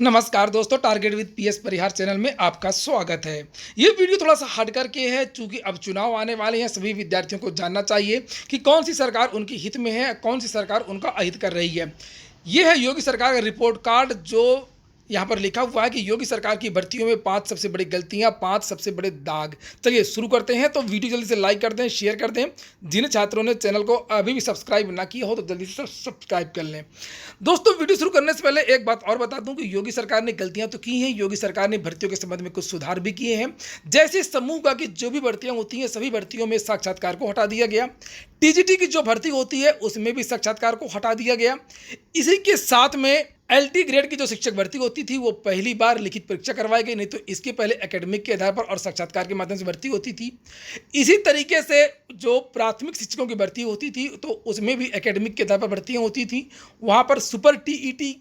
नमस्कार दोस्तों, target with PS Parihar channel में आपका स्वागत है। ये वीडियो थोड़ा-सा हट कर के है, चूँकि अब चुनाव आने वाले हैं, सभी विद्यार्थियों को जानना चाहिए कि कौन-सी सरकार उनके हित में है, कौन-सी सरकार उनका अहित कर रही है। ये है योगी सरकार का रिपोर्ट कार्ड, जो यहाँ पर लिखा हुआ है कि योगी सरकार की भर्तियों में 5 सबसे बड़ी गलतियाँ, 5 सबसे बड़े दाग। चलिए शुरू करते हैं। तो वीडियो जल्दी से लाइक कर दें, शेयर कर दें। जिन छात्रों ने चैनल को अभी भी सब्सक्राइब ना किया हो तो जल्दी से सब्सक्राइब कर लें। दोस्तों, वीडियो शुरू करने से पहले एक बात और बता दूं कि योगी सरकार ने गलतियां तो की हैं, योगी सरकार ने भर्तियों के संबंध में कुछ सुधार भी किए हैं। जैसे समूह का की जो भी भर्तियां होती हैं, सभी भर्तियों में साक्षात्कार को हटा दिया गया। टीजीटी की जो भर्ती होती है उसमें भी साक्षात्कार को हटा दिया गया। इसी के साथ में एलटी ग्रेड की जो शिक्षक भर्ती होती थी वो पहली बार लिखित परीक्षा करवाई गई, नहीं तो इसके पहले एकेडमिक के आधार पर और साक्षात्कार के माध्यम से भर्ती होती थी। इसी तरीके से जो प्राथमिक शिक्षकों की भर्ती होती थी तो उसमें भी एकेडमिक के आधार पर भर्तियाँ होती थी। वहाँ पर सुपर टीईटी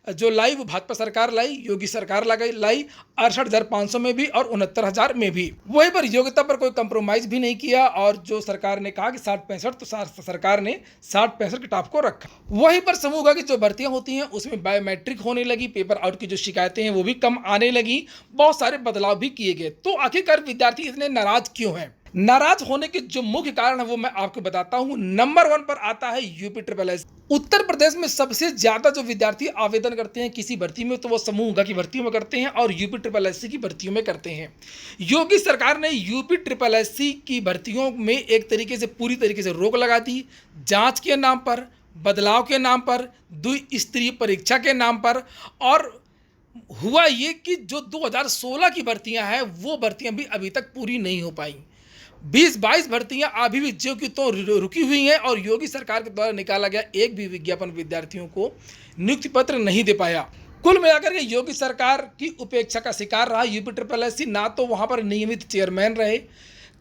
जो लाई वो भाजपा सरकार लाई, योगी सरकार लाई 68,500 में भी और 69,000 में भी। वहीं पर योग्यता पर कोई कंप्रोमाइज़ भी नहीं किया और जो सरकार ने कहा कि 60-65 तो सरकार ने 60-65 के टॉप को रखा। वहीं पर समूह की जो भर्तियां होती हैं उसमें बायोमेट्रिक होने लगी, पेपर आउट की जो शिकायतें हैं वो भी कम आने लगी, बहुत सारे बदलाव भी किए गए। तो आखिरकार विद्यार्थी इतने नाराज क्यों हैं? नाराज होने के जो मुख्य कारण है वो मैं आपको बताता हूं। नंबर 1 पर आता है UP triple S. Uttar Pradesh में सबसे ज्यादा जो विद्यार्थी आवेदन करते हैं किसी भर्ती में तो वो समूह की भर्तियों में करते हैं और यूपी ट्रिपल एस की भर्तियों में करते हैं। योगी सरकार ने यूपी ट्रिपल एस की भर्तियों में एक तरीके से पूरी तरीके से रोक लगा दी, जांच के नाम पर, बदलाव के नाम पर, द्विस्तरीय परीक्षा के नाम पर। और हुआ ये कि जो 2016 की भर्तियां हैं वो भर्तियां भी अभी तक पूरी नहीं हो पाई। 20-22 भर्तियां अभी भी ज्यों की तो रुकी हुई हैं और योगी सरकार के द्वारा निकाला गया एक भी विज्ञापन विद्यार्थियों को नियुक्ति पत्र नहीं दे पाया। कुल मिलाकर के योगी सरकार की उपेक्षा का शिकार रहा यूपी ट्रिपल एस। ना तो वहां पर नियमित चेयरमैन रहे,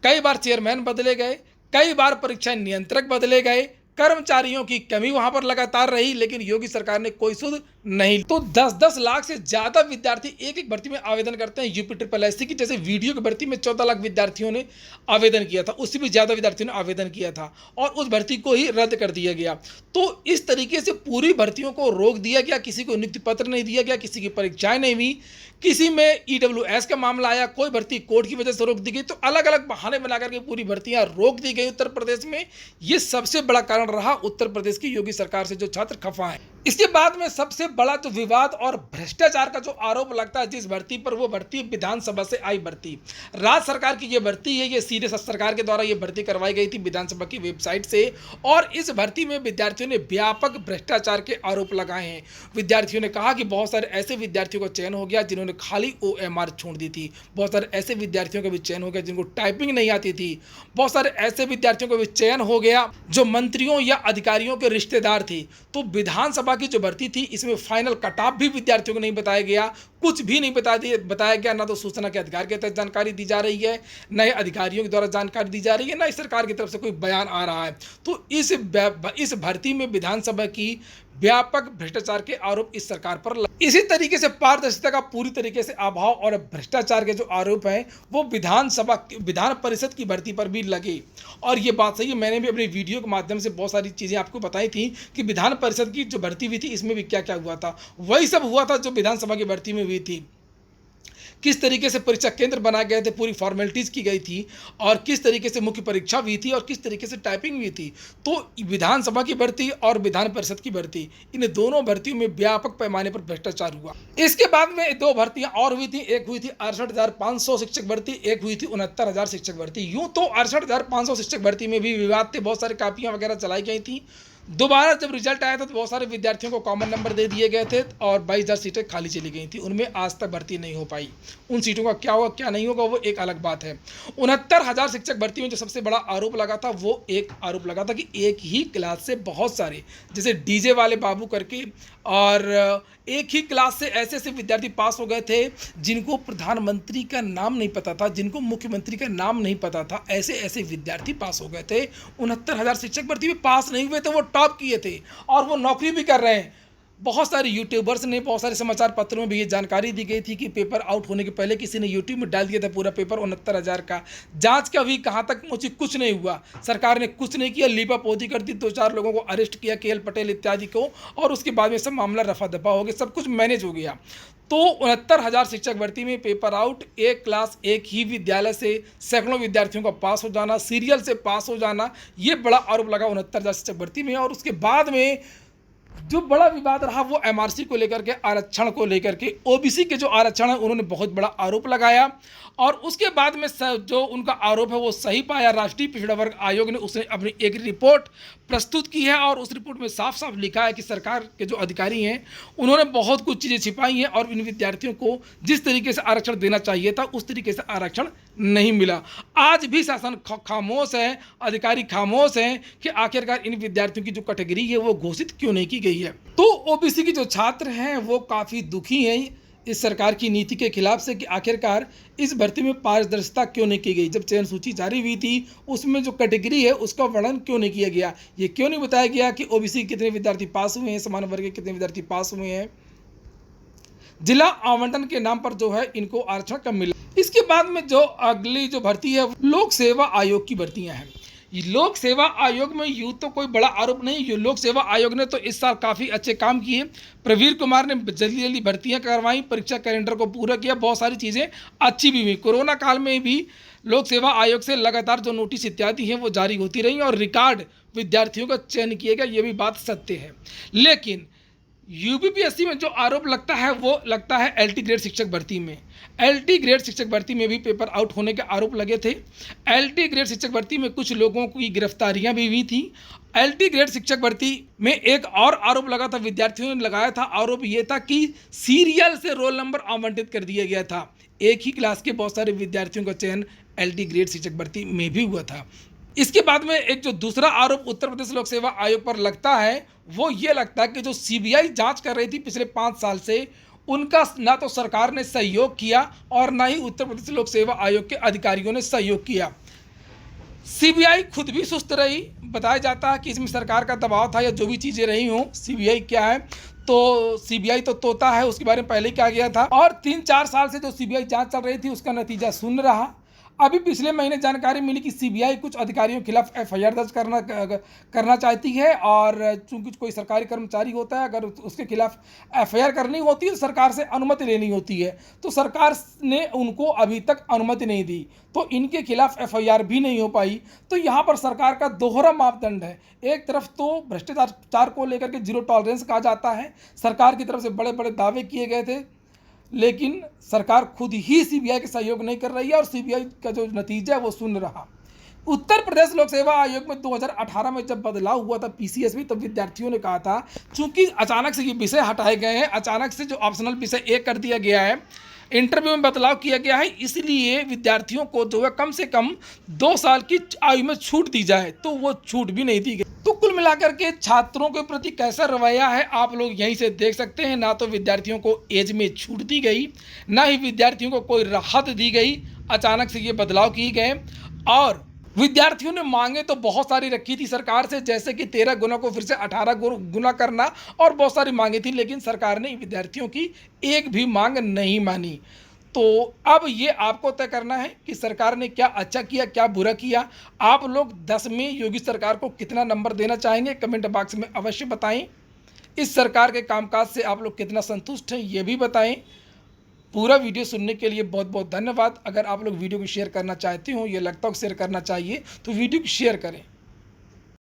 कई बार चेयरमैन बदले गए, कई बार परीक्षा नियंत्रक बदले गए, कर्मचारियों की कमी वहां पर लगातार रही, लेकिन योगी सरकार ने कोई सुध नहीं। तो 10-10 लाख से ज्यादा विद्यार्थी एक एक भर्ती में आवेदन करते हैं यूपी ट्रिपल एस की। जैसे वीडियो की भर्ती में 14 लाख विद्यार्थियों ने आवेदन किया था, उससे भी ज्यादा विद्यार्थियों ने आवेदन किया था और उस भर्ती को ही रद्द कर दिया गया। तो इस तरीके से पूरी भर्तियों को रोक दिया गया, किसी को नियुक्ति पत्र नहीं दिया गया, किसी की परीक्षाएं नहीं हुई, किसी में ईडब्ल्यूएस का मामला आया, कोई भर्ती कोर्ट की वजह से रोक दी गई। तो अलग अलग बहाने बनाकर के पूरी भर्तियां रोक दी गई उत्तर प्रदेश में। ये सबसे बड़ा कारण रहा उत्तर प्रदेश की योगी सरकार से जो छात्र खफा हैं। इसके बाद में सबसे बड़ा जो विवाद और भ्रष्टाचार का जो आरोप लगता है जिस भर्ती पर, वो भर्ती विधानसभा से आई भर्ती। राज्य सरकार की ये भर्ती है, ये सीधे सरकार के द्वारा ये भर्ती करवाई गई थी विधानसभा की वेबसाइट से। और इस भर्ती में विद्यार्थियों ने व्यापक भ्रष्टाचार के आरोप लगाए हैं। विद्यार्थियों ने कहा कि बहुत सारे ऐसे विद्यार्थियों का चयन हो गया जिन्होंने खाली OMR छोड़ दी थी, बहुत सारे ऐसे विद्यार्थियों का भी चयन हो गया जिनको टाइपिंग नहीं आती थी, बहुत सारे ऐसे विद्यार्थियों का भी चयन हो गया जो मंत्रियों या अधिकारियों के रिश्तेदार थे। तो विधानसभा की जो भर्ती थी इसमें फाइनल कट ऑफ भी विद्यार्थियों को नहीं बताया गया, कुछ भी नहीं बताया गया। ना तो सूचना के अधिकार के तहत जानकारी दी जा रही है, न अधिकारियों के द्वारा जानकारी दी जा रही है, न सरकार की तरफ से कोई बयान आ रहा है। तो इस भर्ती में विधानसभा की व्यापक भ्रष्टाचार के आरोप इस सरकार पर लगे। इसी तरीके से पारदर्शिता का पूरी तरीके से अभाव और भ्रष्टाचार के जो आरोप हैं वो विधान परिषद की भर्ती पर भी लगे। और ये बात सही है, मैंने भी अपनी वीडियो के माध्यम से बहुत सारी चीज़ें आपको बताई थी कि विधान परिषद की जो भर्ती हुई थी इसमें भी क्या क्या हुआ था। वही सब हुआ था जो विधानसभा की भर्ती में हुई थी। किस तरीके से परीक्षा केंद्र बनाए गए थे, पूरी फॉर्मेलिटीज़ की गई थी, और किस तरीके से मुख्य परीक्षा हुई थी और किस तरीके से टाइपिंग हुई थी। तो विधानसभा की भर्ती और विधान परिषद की भर्ती, इन दोनों भर्तियों में व्यापक पैमाने पर भ्रष्टाचार हुआ। इसके बाद में 2 भर्तियां और हुई थी, एक हुई थी 68,500 शिक्षक भर्ती, एक हुई थी 69,000 शिक्षक भर्ती। यूँ तो 68,500 शिक्षक भर्ती में भी विवाद थे, बहुत सारी कापियाँ वगैरह चलाई गई थी। दोबारा जब रिजल्ट आया था तो बहुत सारे विद्यार्थियों को कॉमन नंबर दे दिए गए थे और 22,000 सीटें खाली चली गई थी, उनमें आज तक भर्ती नहीं हो पाई। उन सीटों का क्या होगा क्या नहीं होगा वो एक अलग बात है। 69,000 शिक्षक भर्ती में जो सबसे बड़ा आरोप लगा था वो एक आरोप लगा था कि एक ही क्लास से बहुत सारे, जैसे डीजे वाले बाबू करके, और एक ही क्लास से ऐसे ऐसे विद्यार्थी पास हो गए थे जिनको प्रधानमंत्री का नाम नहीं पता था, जिनको मुख्यमंत्री का नाम नहीं पता था, ऐसे ऐसे विद्यार्थी पास हो गए थे। 69,000 शिक्षक भर्ती में पास नहीं हुए थे, वो टॉप किए थे और वो नौकरी भी कर रहे हैं। बहुत सारे यूट्यूबर्स ने, बहुत सारे समाचार पत्रों में भी ये जानकारी दी गई थी कि पेपर आउट होने के पहले किसी ने यूट्यूब में डाल दिया था पूरा पेपर 69,000 का। जांच का भी कहाँ तक पहुंची, कुछ नहीं हुआ, सरकार ने कुछ नहीं किया, लीपापोती कर दी, 2-4 लोगों को अरेस्ट किया, KL पटेल इत्यादि को, और उसके बाद में सब मामला रफा दफा हो गया, सब कुछ मैनेज हो गया। तो 69,000 शिक्षक भर्ती में पेपर आउट, एक क्लास एक ही विद्यालय से सैकड़ों विद्यार्थियों का पास हो जाना, सीरियल से पास हो जाना, ये बड़ा आरोप लगा 69,000 शिक्षक भर्ती में। और उसके बाद में जो बड़ा विवाद रहा वो एमआरसी को लेकर के, आरक्षण को लेकर के, ओबीसी के जो आरक्षण है उन्होंने बहुत बड़ा आरोप लगाया। और उसके बाद में जो उनका आरोप है वो सही पाया। राष्ट्रीय पिछड़ा वर्ग आयोग ने उसने अपनी एक रिपोर्ट प्रस्तुत की है और उस रिपोर्ट में साफ साफ लिखा है कि सरकार के जो अधिकारी हैं उन्होंने बहुत कुछ चीज़ें छिपाई हैं और इन विद्यार्थियों को जिस तरीके से आरक्षण देना चाहिए था उस तरीके से आरक्षण नहीं मिला। आज भी शासन खामोश है, अधिकारी खामोश हैं कि आखिरकार इन विद्यार्थियों की जो कैटेगरी है वो घोषित क्यों नहीं की गई है। तो ओबीसी के जो छात्र हैं वो काफ़ी दुखी हैं इस सरकार की नीति के खिलाफ से कि आखिरकार इस भर्ती में पारदर्शिता क्यों नहीं की गई। जब चयन सूची जारी हुई थी उसमें जो कैटेगरी है उसका वर्णन क्यों नहीं किया गया, ये क्यों नहीं बताया गया कि ओबीसी के कितने विद्यार्थी पास हुए हैं, सामान्य वर्ग के कितने विद्यार्थी पास हुए हैं, जिला आवंटन के नाम पर जो है इनको आरक्षण कम मिला। इसके बाद में जो अगली जो भर्ती है लोक सेवा आयोग की भर्तियां हैं। लोक सेवा आयोग में यूं तो कोई बड़ा आरोप नहीं, ये लोक सेवा आयोग ने तो इस साल काफ़ी अच्छे काम किए। प्रवीर कुमार ने जल्दी जल्दी भर्तियां करवाई, परीक्षा कैलेंडर को पूरा किया, बहुत सारी चीज़ें अच्छी भी हुई। कोरोना काल में भी लोक सेवा आयोग से लगातार जो नोटिस इत्यादि हैं वो जारी होती रही और रिकॉर्ड विद्यार्थियों का चयन किया गया, ये भी बात सत्य है। लेकिन यूपीपीएससी में जो आरोप लगता है वो लगता है एलटी ग्रेड शिक्षक भर्ती में। एलटी ग्रेड शिक्षक भर्ती में भी पेपर आउट होने के आरोप लगे थे। एलटी ग्रेड शिक्षक भर्ती में कुछ लोगों की गिरफ्तारियां भी हुई थी। एलटी ग्रेड शिक्षक भर्ती में एक और आरोप लगा था, विद्यार्थियों ने लगाया था, आरोप ये था कि सीरियल से रोल नंबर आवंटित कर दिया गया था। एक ही क्लास के बहुत सारे विद्यार्थियों का चयन एलटी ग्रेड शिक्षक भर्ती में भी हुआ था। इसके बाद में एक जो दूसरा आरोप उत्तर प्रदेश लोक सेवा आयोग पर लगता है वो ये लगता है कि जो सीबीआई जांच कर रही थी पिछले 5 साल से, उनका ना तो सरकार ने सहयोग किया और ना ही उत्तर प्रदेश लोक सेवा आयोग के अधिकारियों ने सहयोग किया। सीबीआई खुद भी सुस्त रही, बताया जाता है कि इसमें सरकार का दबाव था या जो भी चीज़ें रही हों। सीबीआई क्या है, तो सीबीआई तो तोता है, उसके बारे में पहले ही कहा गया था। और 3-4 साल से जो सीबीआई जांच चल रही थी उसका नतीजा शून्य रहा। अभी पिछले महीने जानकारी मिली कि सीबीआई कुछ अधिकारियों के खिलाफ एफआईआर दर्ज करना चाहती है और चूंकि कोई सरकारी कर्मचारी होता है, अगर उसके खिलाफ एफआईआर करनी होती है तो सरकार से अनुमति लेनी होती है, तो सरकार ने उनको अभी तक अनुमति नहीं दी, तो इनके खिलाफ एफआईआर भी नहीं हो पाई। तो यहाँ पर सरकार का दोहरा मापदंड है। एक तरफ तो भ्रष्टाचार को लेकर के जीरो टॉलरेंस कहा जाता है, सरकार की तरफ से बड़े बड़े दावे किए गए थे, लेकिन सरकार खुद ही सीबीआई के सहयोग नहीं कर रही है और सीबीआई का जो नतीजा है वो शून्य रहा। उत्तर प्रदेश लोक सेवा आयोग में 2018 में जब बदलाव हुआ था पीसीएस में, तब विद्यार्थियों ने कहा था चूंकि अचानक से ये विषय हटाए गए हैं, अचानक से जो ऑप्शनल विषय एक कर दिया गया है, इंटरव्यू में बदलाव किया गया है, इसलिए विद्यार्थियों को जो है कम से कम 2 साल की आयु में छूट दी जाए, तो वो छूट भी नहीं दी गई। तो कुल मिलाकर के छात्रों के प्रति कैसा रवैया है आप लोग यहीं से देख सकते हैं। ना तो विद्यार्थियों को एज में छूट दी गई, ना ही विद्यार्थियों को कोई राहत दी गई, अचानक से ये बदलाव किए गए। और विद्यार्थियों ने मांगे तो बहुत सारी रखी थी सरकार से, जैसे कि 13 गुना को फिर से 18 गुना करना और बहुत सारी मांगे थी, लेकिन सरकार ने विद्यार्थियों की एक भी मांग नहीं मानी। तो अब ये आपको तय करना है कि सरकार ने क्या अच्छा किया, क्या बुरा किया। आप लोग 10 में योगी सरकार को कितना नंबर देना चाहेंगे, कमेंट बॉक्स में अवश्य बताएं। इस सरकार के कामकाज से आप लोग कितना संतुष्ट हैं ये भी बताएं। पूरा वीडियो सुनने के लिए बहुत बहुत धन्यवाद। अगर आप लोग वीडियो को शेयर करना चाहते हो, ये लगता हो शेयर करना चाहिए, तो वीडियो को शेयर करें।